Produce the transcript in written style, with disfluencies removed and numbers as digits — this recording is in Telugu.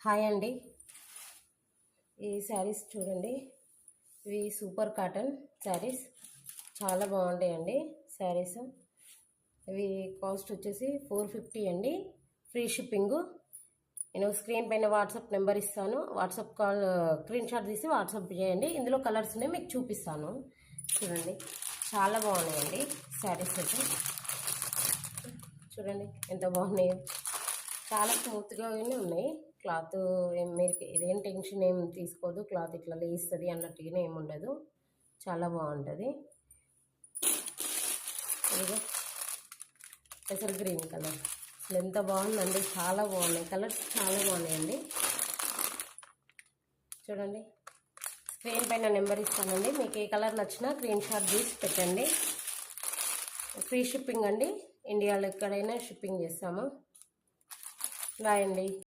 హాయ్ అండి. ఈ శారీస్ చూడండి, ఇవి సూపర్ కాటన్ శారీస్ చాలా బాగుంటాయండి. శారీస్ ఇవి కాస్ట్ వచ్చేసి 450 అండి. Free shipping. నేను స్క్రీన్ పైన వాట్సాప్ నెంబర్ ఇస్తాను. వాట్సాప్ కాల్ స్క్రీన్ షాట్ తీసి వాట్సాప్ చేయండి. ఇందులో కలర్స్ ఉన్నాయి, మీకు చూపిస్తాను. చూడండి, చాలా బాగున్నాయండి శారీస్ అయితే. చూడండి ఎంత బాగున్నాయో, చాలా స్మూత్గా ఉన్నాయి. క్లాత్ మీరు ఇదేం టెన్షన్ ఏం తీసుకోదు. క్లాత్ ఇట్లా లేస్తుంది అన్నట్టుగానే ఏమి ఉండదు. చాలా బాగుంటుంది. ఇదిగో పెసర్ గ్రీన్ కలర్, అసలు ఎంత బాగుందండి. చాలా బాగున్నాయి కలర్స్, చాలా బాగున్నాయండి. చూడండి, స్క్రీన్ పైన నెంబర్ ఇస్తానండి. మీకు ఏ కలర్ నచ్చినా స్క్రీన్ షాట్ తీసి పెట్టండి. ఫ్రీ షిప్పింగ్ అండి. ఇండియాలో ఎక్కడైనా షిప్పింగ్ చేస్తాము. బాయ్ అండి.